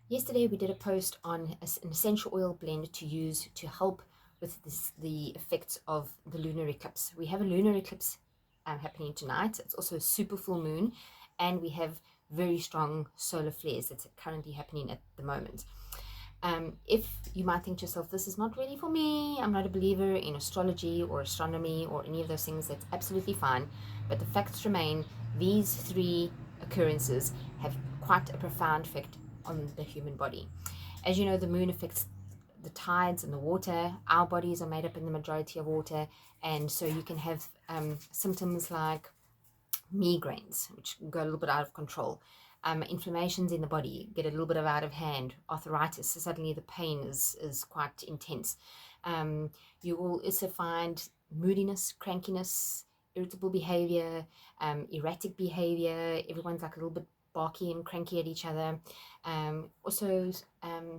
Yesterday we did a post on an essential oil blend to use to help with the effects of the lunar eclipse. We have a lunar eclipse happening tonight. It's also a super full moon, and we have very strong solar flares that's currently happening at the moment. If you might think to yourself, this is not really for me, I'm not a believer in astrology or astronomy or any of those things, that's absolutely fine. But the facts remain, these three occurrences have quite a profound effect on the human body. As you know, the moon affects the tides and the water. Our bodies are made up in the majority of water, and so you can have symptoms like migraines, which go a little bit out of control. Inflammations in the body get a little bit of out of hand. Arthritis, so suddenly the pain is quite intense. You will also find moodiness, crankiness, irritable behavior, erratic behavior. Everyone's like a little bit barky and cranky at each other. Also,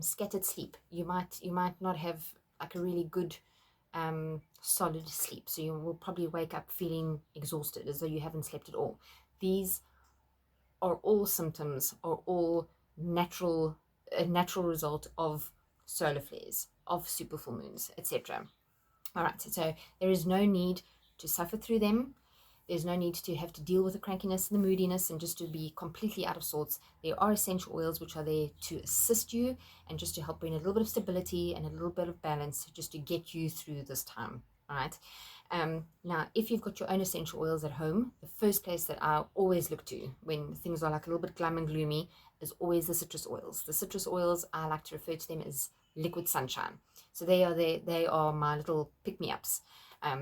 scattered sleep. You might not have like a really good solid sleep, so you will probably wake up feeling exhausted, as though you haven't slept at all. These are all symptoms, are all a natural result of solar flares, of super full moons, etc. All right, so there is no need to suffer through them. There's no need to have to deal with the crankiness and the moodiness and just to be completely out of sorts. There are essential oils which are there to assist you and just to help bring a little bit of stability and a little bit of balance just to get you through this time. All right. Now, if you've got your own essential oils at home, the first place that I always look to when things are like a little bit glum and gloomy is always the citrus oils. The citrus oils, I like to refer to them as liquid sunshine. So they are my little pick-me-ups.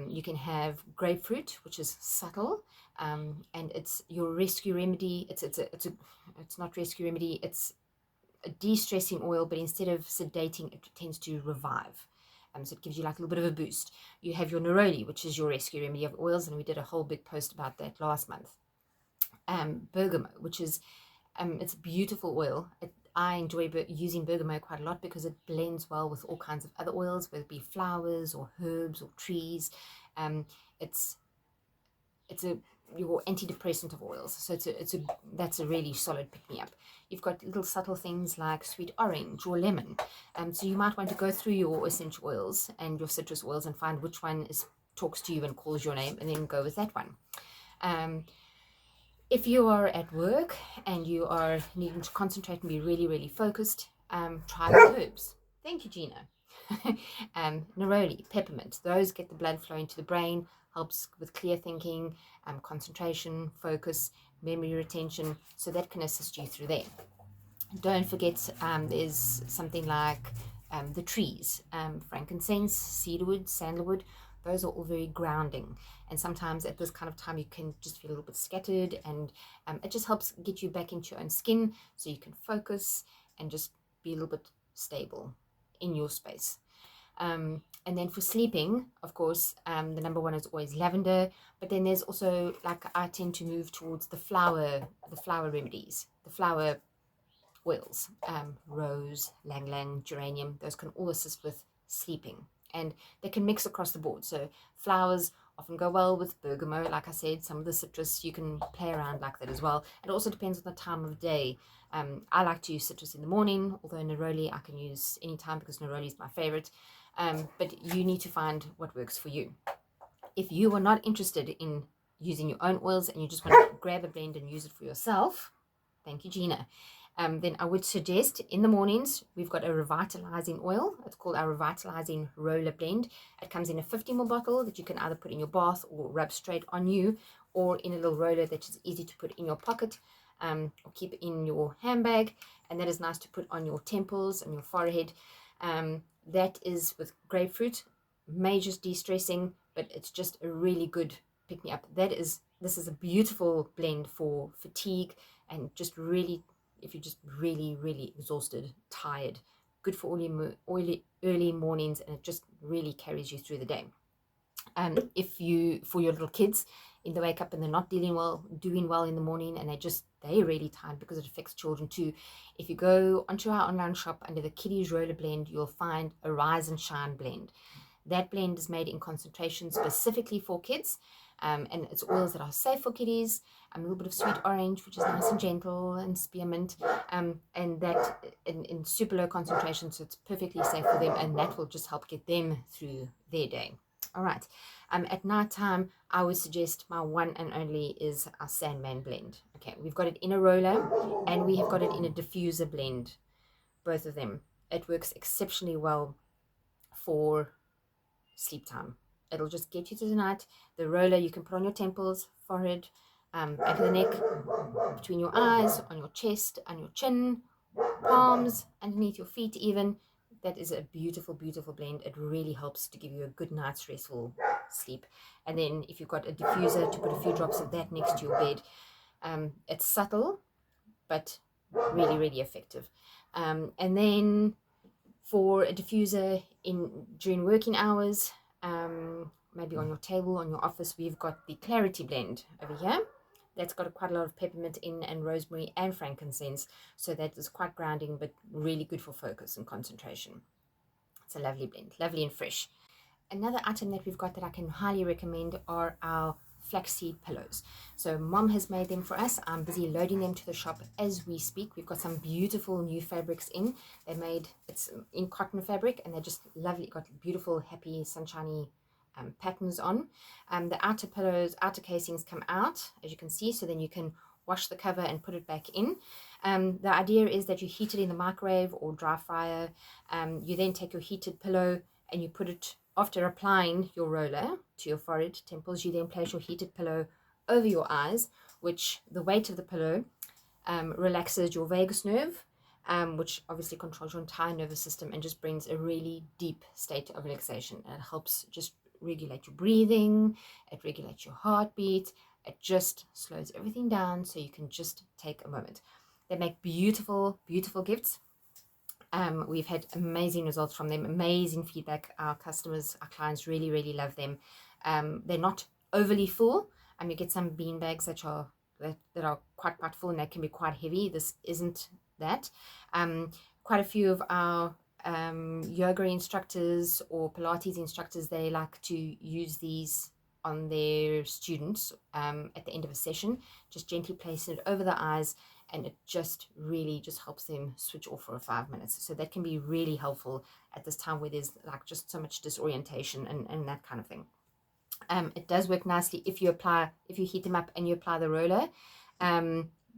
You can have grapefruit, which is subtle, and it's your rescue remedy. It's not rescue remedy. It's a de-stressing oil, but instead of sedating, it tends to revive. So it gives you like a little bit of a boost. You have your neroli, which is your rescue remedy of oils, and we did a whole big post about that last month. Bergamot, which is it's a beautiful oil. I enjoy using bergamot quite a lot because it blends well with all kinds of other oils, whether it be flowers or herbs or trees. It's your antidepressant of oils, so that's a really solid pick-me-up. You've got little subtle things like sweet orange or lemon, so you might want to go through your essential oils and your citrus oils and find which one talks to you and calls your name, and then go with that one. If you are at work and you are needing to concentrate and be really, really focused, try the herbs. Thank you, Gina. Neroli, peppermint, those get the blood flowing to the brain, helps with clear thinking, concentration, focus, memory retention, so that can assist you through there. Don't forget, there's something like the trees, frankincense, cedarwood, sandalwood. Those are all very grounding, and sometimes at this kind of time you can just feel a little bit scattered, and it just helps get you back into your own skin so you can focus and just be a little bit stable in your space. And then for sleeping, of course, the number one is always lavender, but then there's also, like, I tend to move towards the flower remedies, the flower oils, rose, lang lang, geranium. Those can all assist with sleeping, and they can mix across the board. So flowers often go well with bergamot, like I said. Some of the citrus you can play around like that as well. It also depends on the time of day. I like to use citrus in the morning, although neroli I can use anytime because neroli is my favorite. But you need to find what works for you. If you are not interested in using your own oils and you just want to grab a blend and use it for yourself, thank you, Gina, then I would suggest in the mornings we've got a revitalizing oil. It's called our revitalizing roller blend. It comes in a 50 ml bottle that you can either put in your bath or rub straight on you, or in a little roller that is easy to put in your pocket, or keep in your handbag, and that is nice to put on your temples and your forehead. That is with grapefruit, major de-stressing, but it's just a really good pick-me-up. This is a beautiful blend for fatigue and just really, if you're just really, really exhausted, tired, good for early mornings, and it just really carries you through the day. For your little kids, if they wake up and they're not doing well in the morning, and they're really tired, because it affects children too. If you go onto our online shop under the Kiddies Roller Blend, you'll find a Rise and Shine blend. That blend is made in concentration specifically for kids, and it's oils that are safe for kiddies. A little bit of sweet orange, which is nice and gentle, and spearmint, and that in super low concentration, so it's perfectly safe for them, and that will just help get them through their day. All right. At night time, I would suggest my one and only is our Sandman blend. Okay, we've got it in a roller, and we have got it in a diffuser blend, both of them. It works exceptionally well for sleep time. It'll just get you to the night. The roller you can put on your temples, forehead, back of the neck, between your eyes, on your chest, and your chin, palms, underneath your feet even. That is a beautiful, beautiful blend. It really helps to give you a good night's restful sleep. And then if you've got a diffuser, to put a few drops of that next to your bed. It's subtle, but really, really effective. And then for a diffuser during working hours, maybe on your table, on your office, we've got the Clarity blend over here. That's got quite a lot of peppermint in, and rosemary and frankincense. So that is quite grounding, but really good for focus and concentration. It's a lovely blend, lovely and fresh. Another item that we've got that I can highly recommend are our flaxseed pillows. So Mom has made them for us. I'm busy loading them to the shop as we speak. We've got some beautiful new fabrics in. It's in cotton fabric, and they're just lovely. Got beautiful, happy, sunshiny patterns on. The outer casings come out, as you can see, so then you can wash the cover and put it back in. The idea is that you heat it in the microwave or dry fryer. You then take your heated pillow and you put it, after applying your roller to your forehead, temples, you then place your heated pillow over your eyes, which the weight of the pillow relaxes your vagus nerve, which obviously controls your entire nervous system and just brings a really deep state of relaxation. And it helps just regulate your breathing, it regulates your heartbeat, it just slows everything down so you can just take a moment. They make beautiful, beautiful gifts. We've had amazing results from them, amazing feedback. Our customers, our clients really, really love them. They're not overly full. You get some bean bags that are quite full, and that can be quite heavy. This isn't that. Quite a few of our yoga instructors or Pilates instructors, they like to use these on their students at the end of a session, just gently placing it over the eyes, and it just really just helps them switch off for 5 minutes. So that can be really helpful at this time where there's like just so much disorientation and that kind of thing. It does work nicely if you heat them up and you apply the roller,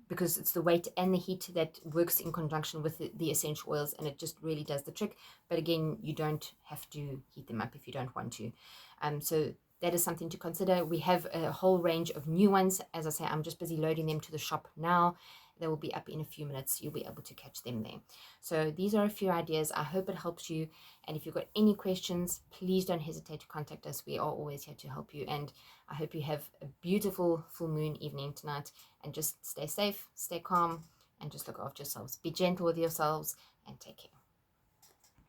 because it's the weight and the heat that works in conjunction with the essential oils, and it just really does the trick. But again, you don't have to heat them up if you don't want to. So that is something to consider. We have a whole range of new ones. As I say, I'm just busy loading them to the shop now. They will be up in a few minutes. You'll be able to catch them there. So these are a few ideas. I hope it helps you. And if you've got any questions, please don't hesitate to contact us. We are always here to help you. And I hope you have a beautiful full moon evening tonight. And just stay safe, stay calm, and just look after yourselves. Be gentle with yourselves and take care.